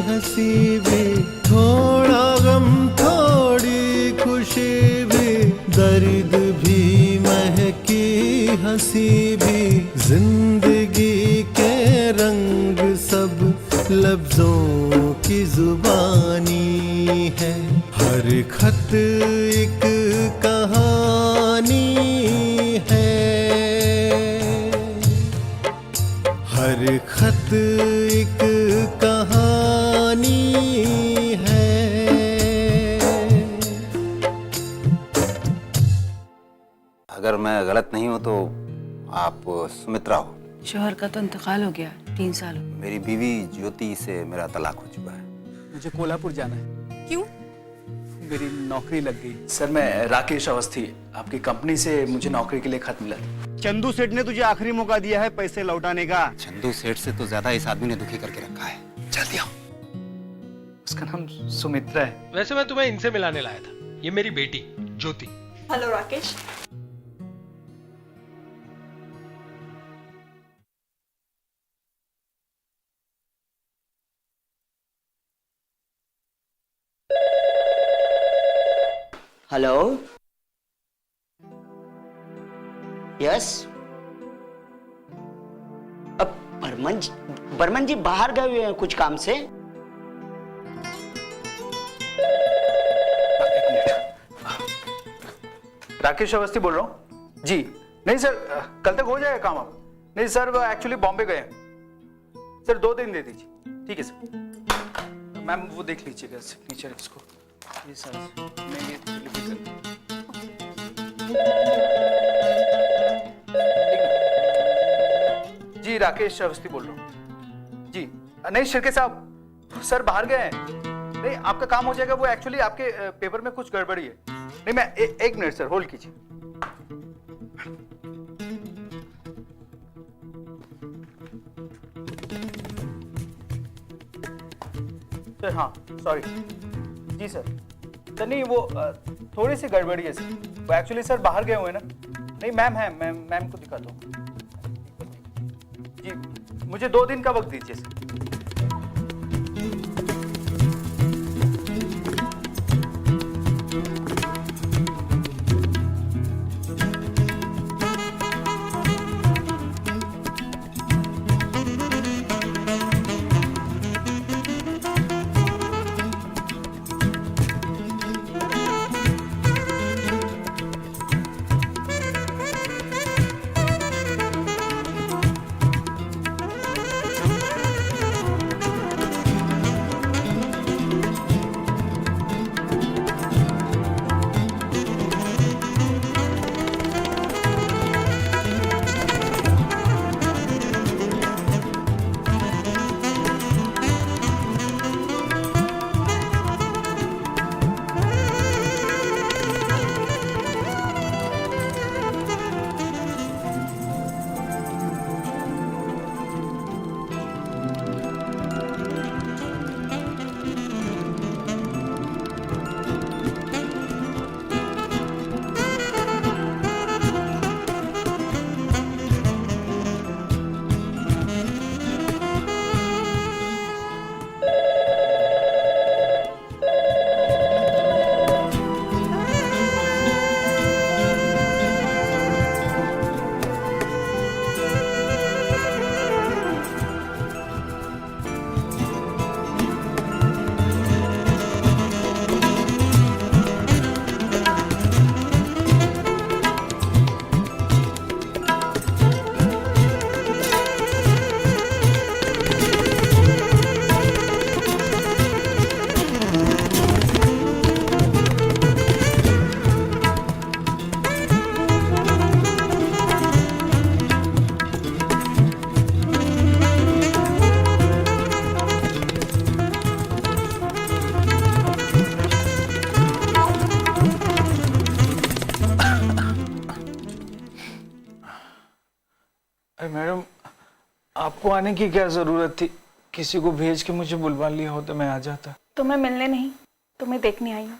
हंसी भी, थोड़ा गम थोड़ी खुशी भी, दर्द भी महकी हंसी भी, जिंदगी के रंग सब लफ्जों की जुबानी है। हर खत एक कहानी है, हर खत एक कहानी है। अगर मैं गलत नहीं हूं तो आप सुमित्रा हो? शोहर का तो इंतकाल हो गया 3 साल हो। मेरी बीवी ज्योति से मेरा तलाक हो चुका है। मुझे कोल्हापुर जाना है। क्यों? मेरी नौकरी लग गई। सर मैं राकेश अवस्थी, आपकी कंपनी से मुझे नौकरी के लिए खत मिला। चंदू सेठ ने तुझे आखिरी मौका दिया है पैसे लौटाने का। चंदू सेठ से तो ज्यादा इस आदमी ने दुखी करके रखा है। जल्दी आओ। उसका नाम सुमित्रा है। वैसे मैं तुम्हें इनसे मिलाने लाया था, ये मेरी बेटी Jyoti. Hello Rakesh. Hello, yes. अब बर्मन जी बाहर गए हुए हैं कुछ काम से। राकेश अवस्थी बोल रहा हूँ जी। नहीं सर, कल तक हो जाएगा काम। अब नहीं सर, वो एक्चुअली बॉम्बे गए हैं सर। 2 दिन दे दीजिए। ठीक है सर। मैम वो देख लीजिएगा सिग्नेचर इसको। ये सर नहीं डिलीवरी कर। जी राकेश अवस्थी बोल रहा हूँ जी। नहीं शिरके साहब, सर बाहर गए हैं। नहीं आपका काम हो जाएगा। वो एक्चुअली आपके पेपर में कुछ गड़बड़ी है। नहीं मैं एक मिनट सर, होल्ड कीजिए। सर हाँ सॉरी जी सर। सर नहीं वो थोड़ी सी गड़बड़ी है सर। वो एक्चुअली सर बाहर गए हुए ना। नहीं मैम है, मैम को दिखाता हूँ जी। मुझे 2 दिन का वक्त दीजिए सर। मैडम आपको आने की क्या जरूरत थी? किसी को भेज के मुझे बुलवा लिया हो तो मैं आ जाता। तुम्हें मिलने नहीं, तुम्हें देखने आई हूँ।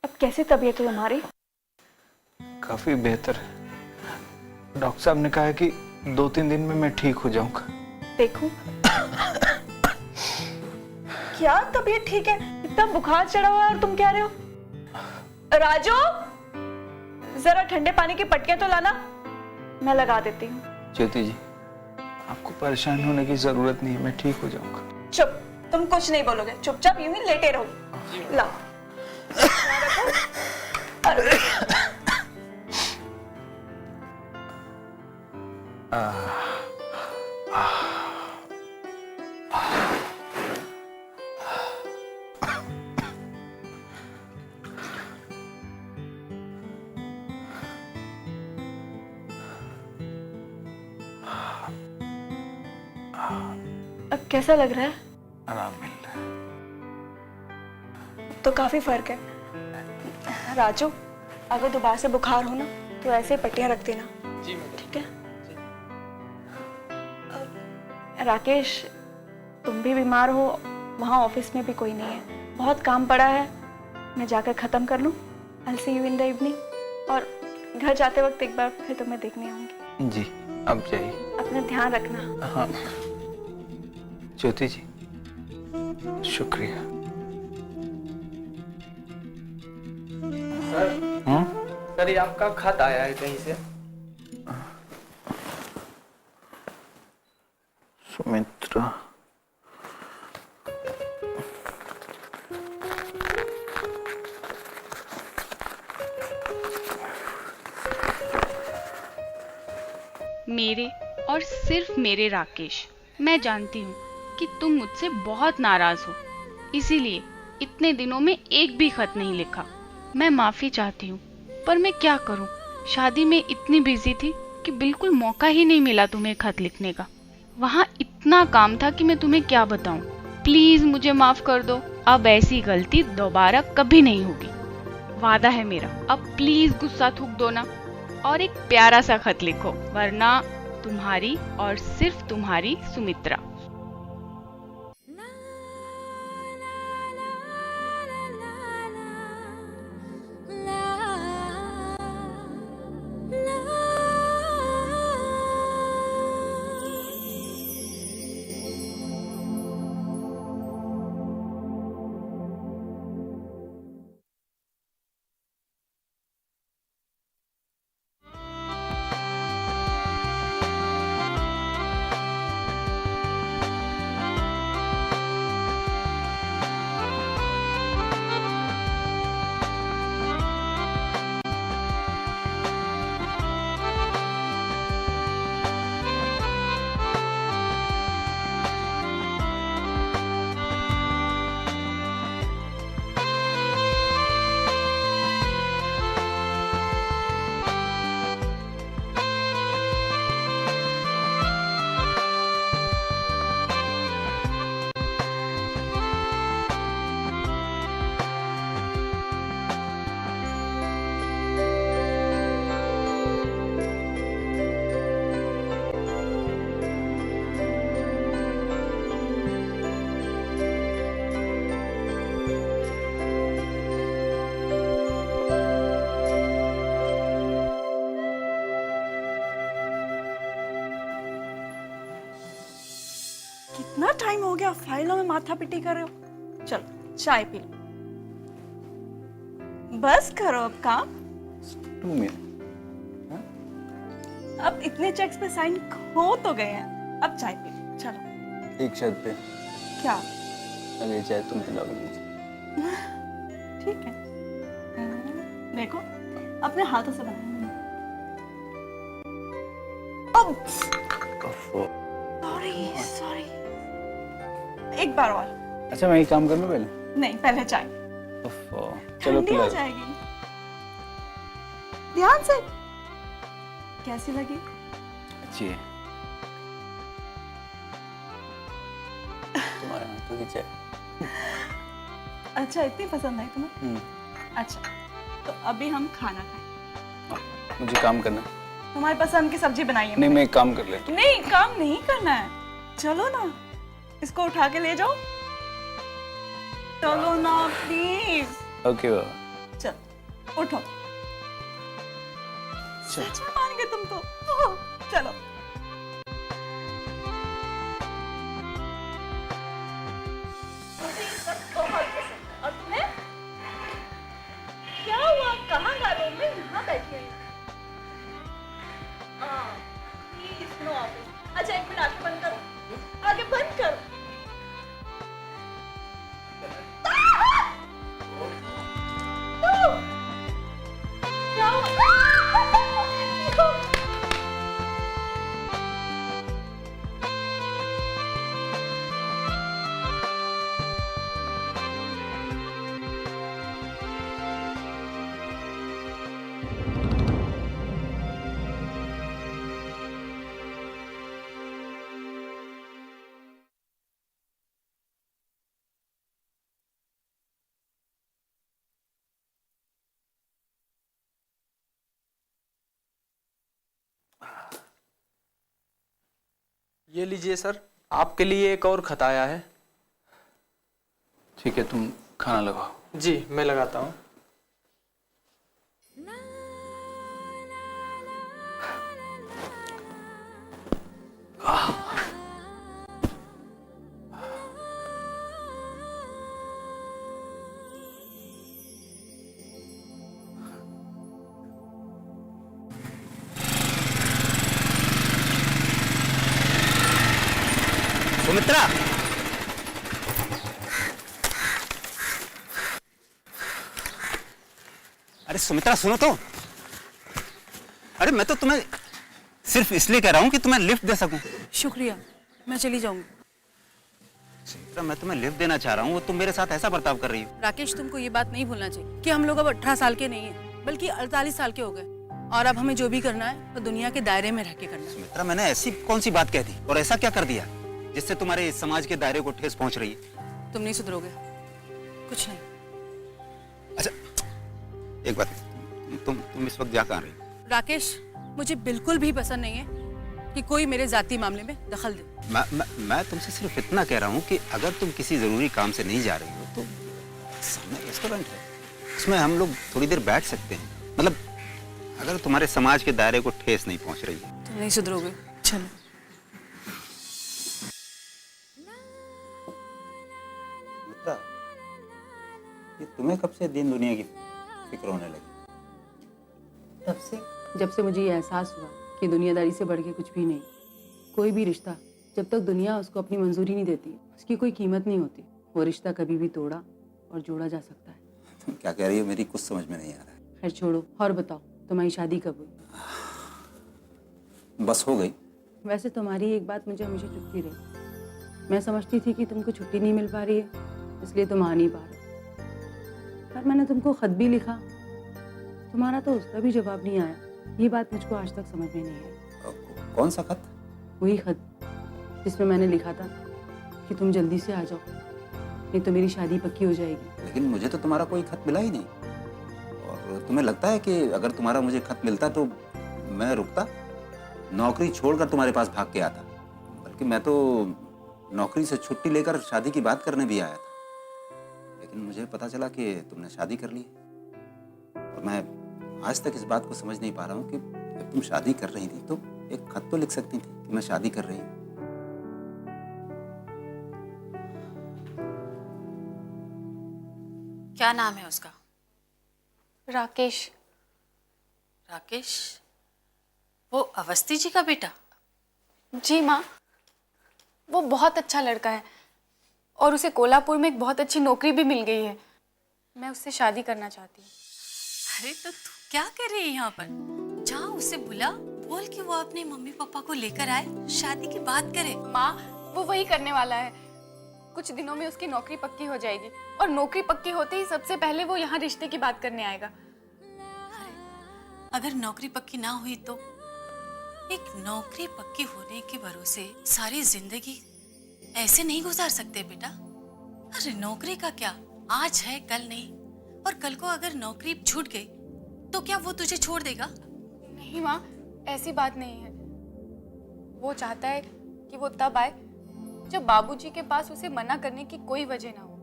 अब कैसी तबीयत है तुम्हारी? काफी बेहतर है। डॉक्टर साहब ने कहा है कि 2-3 दिन में मैं ठीक हो जाऊंगा। देखूं? क्या तबीयत ठीक है? इतना बुखार चढ़ा हुआ है और तुम कह रहे हो? राजू, जरा ठंडे पानी की पट्टियां तो लाना, मैं लगा देती हूँ। ज्योति जी, आपको परेशान होने की जरूरत नहीं है, मैं ठीक हो जाऊंगा। चुप, तुम कुछ नहीं बोलोगे, चुपचाप यूं ही लेटे रहो। ला। अब कैसा लग रहा है? आराम मिल रहा है। तो काफी फर्क है। राजू, अगर दोबारा से बुखार हो ना तो ऐसे पट्टियां रख देना। जी मैडम। ठीक है। राकेश, तुम भी बीमार हो, वहाँ ऑफिस में भी कोई नहीं है, बहुत काम पड़ा है, मैं जाकर खत्म कर लूँ। I'll see you in the evening। और घर जाते वक्त एक बार फिर तुम्हें देखने आऊंगी। जी, अब जाइए। अपना ध्यान रखना। हाँ ज्योति जी, शुक्रिया। सर ये आपका खत आया है कहीं से? सुमित्रा, मेरे और सिर्फ मेरे राकेश, मैं जानती हूँ कि तुम मुझसे बहुत नाराज हो, इसीलिए इतने दिनों में एक भी खत नहीं लिखा। मैं माफी चाहती हूँ, पर मैं क्या करूँ, शादी में इतनी बिजी थी कि बिल्कुल मौका ही नहीं मिला तुम्हें खत लिखने का। वहाँ इतना काम था कि मैं तुम्हें क्या बताऊँ। प्लीज मुझे माफ कर दो, अब ऐसी गलती दोबारा कभी नहीं होगी, वादा है मेरा। अब प्लीज गुस्सा थूक दो ना और एक प्यारा सा खत लिखो, वरना तुम्हारी और सिर्फ तुम्हारी सुमित्रा। कितना टाइम हो गया, फाइलों में माथा पिटी कर रहे हो। चलो चाय पी लो, बस करो अब काम। 2 मिनट। अब इतने चेक्स पे साइन हो तो गए हैं, अब चाय पी लो। चलो। एक शर्त पे, क्या? अगर चाहे तुम पिलाओगे मुझे। ठीक है। देखो, अपने हाथों से बनाएंगे। सॉरी सॉरी, एक बार और। अच्छा मैं एक काम कर लूं पहले? नहीं, पहले चाय। चलो ठंडी हो जाएगी। ध्यान से। कैसी लगी? अच्छी है। तुम्हारे हाथों की चाय। अच्छा, इतनी पसंद है तुम्हें? अच्छा, तो अभी हम खाना खाएं। मुझे काम करना है। तुम्हारी पसंद की सब्जी बनाई है। नहीं, मैं एक काम कर लेता हूं। नहीं, काम नहीं करना है। चलो ना, इसको उठा के ले जाओ। चलो ना प्लीज। ओके बाबा। चल उठो। सच में मान गए तुम तो। चलो। मैं यहाँ बैठी हूँ। Please no office. अच्छा एक मिनट आगे बंद करो, आगे बंद करो। ये लीजिए सर, आपके लिए एक और खत आया है। ठीक है, तुम खाना लगाओ। जी मैं लगाता हूँ। सुमित्रा, अरे सुमित्रा सुनो तो। अरे मैं तो तुम्हें सिर्फ इसलिए कह रहा हूँ कि तुम्हें लिफ्ट दे सकूं। शुक्रिया, मैं चली जाऊंगी। सुमित्रा, मैं तुम्हें लिफ्ट देना चाह रहा हूँ, वो तुम मेरे साथ ऐसा बर्ताव कर रही हो। राकेश, तुमको ये बात नहीं भूलना चाहिए कि हम लोग अब 18 साल के नहीं हैं, बल्कि 48 साल के हो गए। और अब हमें जो भी करना है वो दुनिया के दायरे में रह के करना है। सुमित्रा, मैंने ऐसी कौन सी बात कह दी और ऐसा क्या कर दिया जिससे तुम्हारे इस समाज के दायरे को ठेस पहुंच रही है? तुम नहीं सुधरोगे, कुछ नहीं। अच्छा एक बात, तुम इस वक्त जा कहाँ रही हो? राकेश, मुझे बिल्कुल भी पसंद नहीं है कि कोई मेरे जाती मामले में दखल दे। मैं तुमसे सिर्फ इतना कह रहा हूँ कि अगर तुम किसी जरूरी काम से नहीं जा रही हो तो सामने रेस्टोरेंट है, उसमें हम लोग थोड़ी देर बैठ सकते हैं। मतलब अगर तुम्हारे समाज के दायरे को ठेस नहीं पहुंच रही है। तुम नहीं सुधरोगे, चलो। ये तुम्हें कब से दिन दुनिया की फिक्र होने लगी? तब से, जब से मुझे ये एहसास हुआ कि दुनियादारी से बढ़ के कुछ भी नहीं। कोई भी रिश्ता जब तक दुनिया उसको अपनी मंजूरी नहीं देती, उसकी कोई कीमत नहीं होती। वो रिश्ता कभी भी तोड़ा और जोड़ा जा सकता है। तुम क्या कह रही हो? मेरी कुछ समझ में नहीं आ रहा है। खैर छोड़ो, और बताओ, तुम्हारी शादी कब हुई? बस हो गई। वैसे तुम्हारी एक बात मुझे हमेशा चुभती रही। मैं समझती थी कि तुमको छुट्टी नहीं मिल पा रही है, इसलिए तुम आ नहीं पा रहे। पर मैंने तुमको खत भी लिखा, तुम्हारा तो उसका भी जवाब नहीं आया। ये बात मुझको आज तक समझ में नहीं आई। कौन सा खत? वही खत जिसमें मैंने लिखा था कि तुम जल्दी से आ जाओ, नहीं तो मेरी शादी पक्की हो जाएगी। लेकिन मुझे तो तुम्हारा कोई खत मिला ही नहीं। और तुम्हें लगता है कि अगर तुम्हारा मुझे खत मिलता तो मैं रुकता, नौकरी छोड़कर तुम्हारे पास भाग के आता? बल्कि मैं तो नौकरी से छुट्टी लेकर शादी की बात करने भी आया था। लेकिन मुझे पता चला कि तुमने शादी कर ली। और मैं आज तक इस बात को समझ नहीं पा रहा हूँ कि जब तुम शादी कर रही थी तो एक खत तो लिख सकती थी कि मैं शादी कर रही हूँ। क्या नाम है उसका? राकेश। राकेश? वो अवस्थी जी का बेटा? जी माँ, वो बहुत अच्छा लड़का है और उसे कोल्हापुर में एक बहुत अच्छी नौकरी भी मिल गई है। मैं उससे शादी करना चाहती हूँ। अरे तो तू क्या कर रही है यहाँ पर? जा उसे बुला, बोल कि वो अपने मम्मी पापा को लेकर आए, शादी की बात करे। माँ, वो वही करने वाला है। कुछ दिनों में उसकी नौकरी पक्की हो जाएगी और नौकरी पक्की होते ही सबसे पहले वो यहाँ रिश्ते की बात करने आएगा। अगर नौकरी पक्की ना हुई तो? एक नौकरी पक्की होने के भरोसे सारी जिंदगी ऐसे नहीं गुजार सकते बेटा। अरे नौकरी का क्या, आज है कल नहीं, और कल को अगर नौकरी छूट गई तो क्या वो तुझे छोड़ देगा? नहीं माँ, ऐसी बात नहीं है। वो चाहता है कि वो तब आए जब बाबूजी के पास उसे मना करने की कोई वजह ना हो।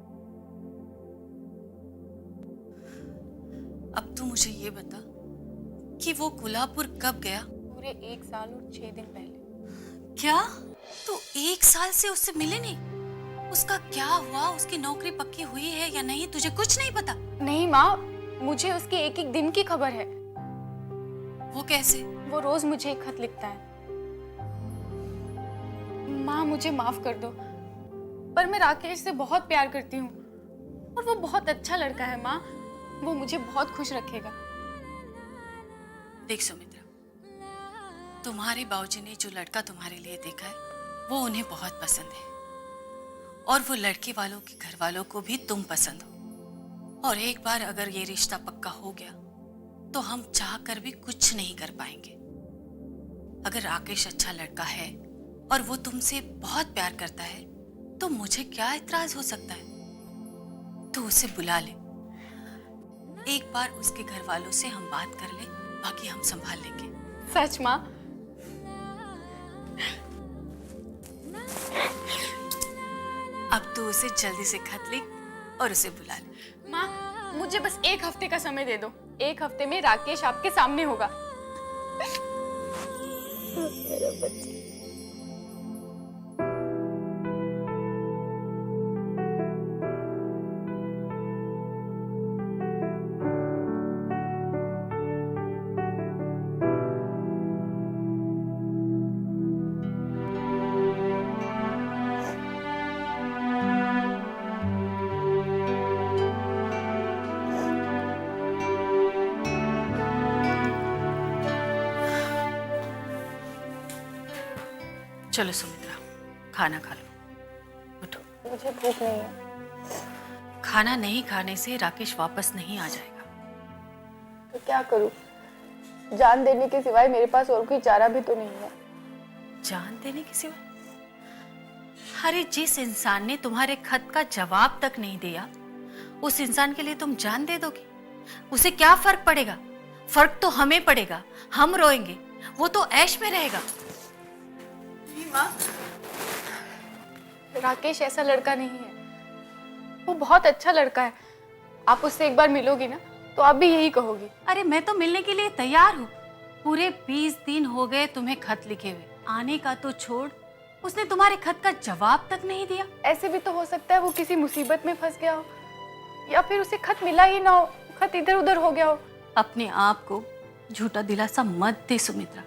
अब तू मुझे ये बता कि वो कोल्हापुर कब गया? पूरे 1 साल और 6 दिन पहले। क्या तू 1 साल से उससे मिले नहीं? उसका क्या हुआ? उसकी नौकरी पक्की हुई है या नहीं? तुझे कुछ नहीं पता? नहीं माँ, मुझे उसके एक एक दिन की खबर है। वो कैसे? वो रोज मुझे एक खत लिखता है। माँ मुझे माफ कर दो, पर मैं राकेश से बहुत प्यार करती हूँ और वो बहुत अच्छा लड़का है माँ। वो मुझे बहुत खुश रखेगा। देख सुमित्रा, तुम्हारे बाबूजी ने जो लड़का तुम्हारे लिए देखा है वो उन्हें बहुत पसंद है, और वो लड़के वालों के घर वालों को भी तुम पसंद हो। और एक बार अगर ये रिश्ता पक्का हो गया तो हम चाह कर भी कुछ नहीं कर पाएंगे। अगर राकेश अच्छा लड़का है और वो तुमसे बहुत प्यार करता है तो मुझे क्या इतराज हो सकता है? तो उसे बुला ले। एक बार उसके घर वालों से हम बात कर ले, बाकी हम संभाल लेंगे। सच माँ? अब तो उसे जल्दी से खत लिख और उसे बुला ले। माँ मुझे बस एक हफ्ते का समय दे दो। एक हफ्ते में राकेश आपके सामने होगा। मेरा बच्चा। चलो सुमित्रा, खाना खा लो। उठो। मुझे भूख नहीं है। खाना नहीं खाने से राकेश वापस नहीं आ जाएगा। तो क्या करूं? जान देने के सिवाय मेरे पास और कोई चारा भी तो नहीं है। जान देने के सिवा? अरे जिस इंसान ने तुम्हारे खत का जवाब तक नहीं दिया, उस इंसान के लिए तुम जान दे दोगे? उसे क्या फर्क पड़ेगा? फर्क तो हमें पड़ेगा। हम रोएंगे, वो तो ऐश में रहेगा। माँ, राकेश ऐसा लड़का नहीं है। वो बहुत अच्छा लड़का है। आप उससे एक बार मिलोगी ना तो आप भी यही कहोगी। अरे मैं तो मिलने के लिए तैयार हूँ। पूरे 20 दिन हो गए तुम्हें खत लिखे हुए। आने का तो छोड़, उसने तुम्हारे खत का जवाब तक नहीं दिया। ऐसे भी तो हो सकता है वो किसी मुसीबत में फंस गया हो, या फिर उसे खत मिला ही ना हो, खत इधर उधर हो गया हो। अपने आप को झूठा दिलासा मत दे सुमित्रा।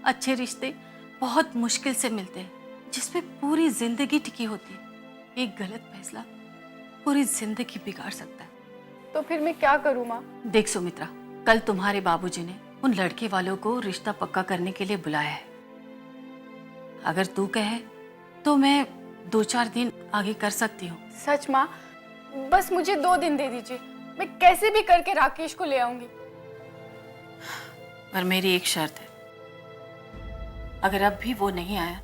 अच्छे रिश्ते बहुत मुश्किल से मिलते हैं, जिसमें पूरी जिंदगी टिकी होती है। एक गलत फैसला पूरी जिंदगी बिगाड़ सकता है। तो फिर मैं क्या करूँ माँ? देख सुमित्रा, कल तुम्हारे बाबूजी ने उन लड़के वालों को रिश्ता पक्का करने के लिए बुलाया है। अगर तू कहे तो मैं 2-4 दिन आगे कर सकती हूँ। सच माँ? बस मुझे 2 दिन दे दीजिए, मैं कैसे भी करके राकेश को ले आऊंगी। पर मेरी एक शर्त है, अगर अब भी वो नहीं आया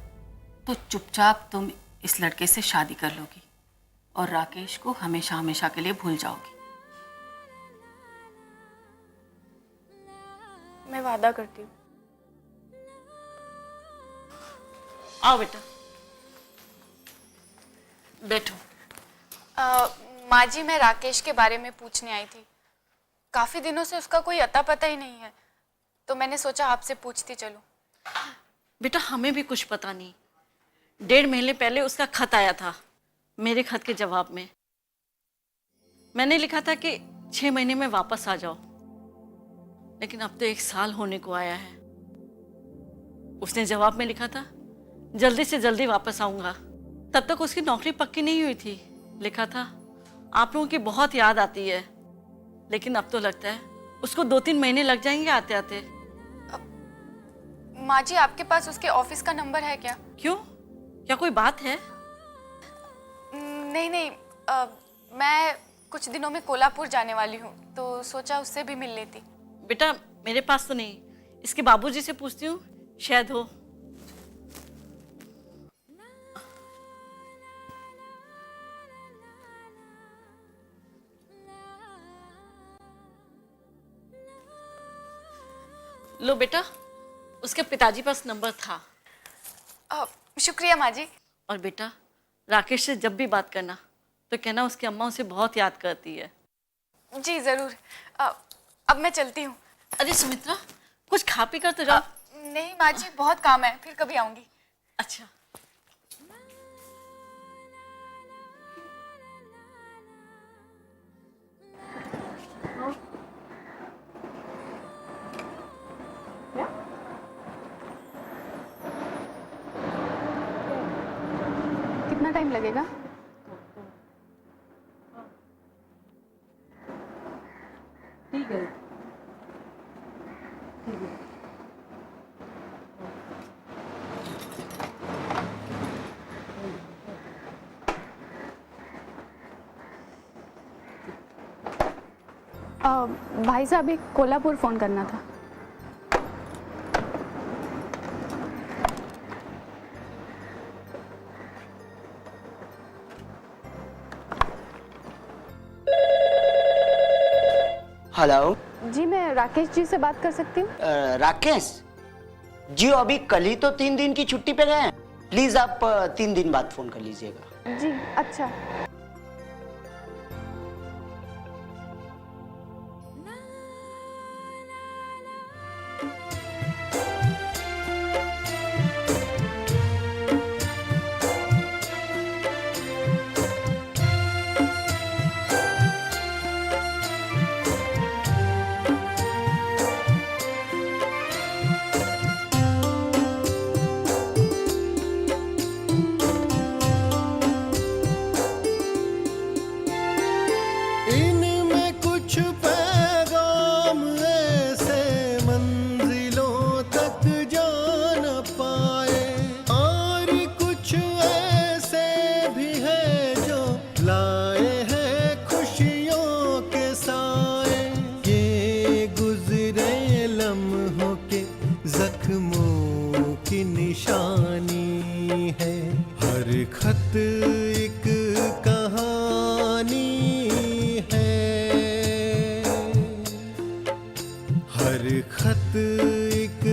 तो चुपचाप तुम इस लड़के से शादी कर लोगी और राकेश को हमेशा हमेशा के लिए भूल जाओगी। मैं वादा करती हूँ। आओ बेटा, बैठो। माँ जी, मैं राकेश के बारे में पूछने आई थी। काफी दिनों से उसका कोई अता पता ही नहीं है, तो मैंने सोचा आपसे पूछती चलूं। बेटा हमें भी कुछ पता नहीं। 1.5 महीने पहले उसका खत आया था। मेरे खत के जवाब में मैंने लिखा था कि 6 महीने में वापस आ जाओ, लेकिन अब तो 1 साल होने को आया है। उसने जवाब में लिखा था जल्दी से जल्दी वापस आऊंगा। तब तक उसकी नौकरी पक्की नहीं हुई थी। लिखा था आप लोगों की बहुत याद आती है, लेकिन अब तो लगता है उसको 2-3 महीने लग जाएंगे आते आते। माँ जी, आपके पास उसके ऑफिस का नंबर है क्या? क्यों, क्या कोई बात है? नहीं नहीं, मैं कुछ दिनों में कोल्हापुर जाने वाली हूँ, तो सोचा उससे भी मिल लेती। बेटा मेरे पास तो नहीं, इसके बाबूजी से पूछती हूँ, शायद हो। लो बेटा, उसके पिताजी पास नंबर था। शुक्रिया माँ जी। और बेटा राकेश से जब भी बात करना तो कहना उसकी अम्मा उसे बहुत याद करती है। जी जरूर। अब मैं चलती हूँ। अरे सुमित्रा, कुछ खा पी कर तो जाओ। नहीं माँ जी, बहुत काम है, फिर कभी आऊंगी। अच्छा। लगेगा? ठीक है। भाई साहब, एक कोल्हापुर फ़ोन करना था। हेलो जी, मैं राकेश जी से बात कर सकती हूँ? राकेश जी अभी कल ही तो 3 दिन की छुट्टी पे गए हैं। प्लीज आप 3 दिन बाद फोन कर लीजिएगा। जी, अच्छा। इनमें कुछ पैगाम ऐसे मंजिलों तक जा न पाए, और कुछ ऐसे भी है जो लाए हैं खुशियों के साए। ये गुजरे लम्हों के जख्मों की निशानी है, हर खत एक कहानी है, हर खत एक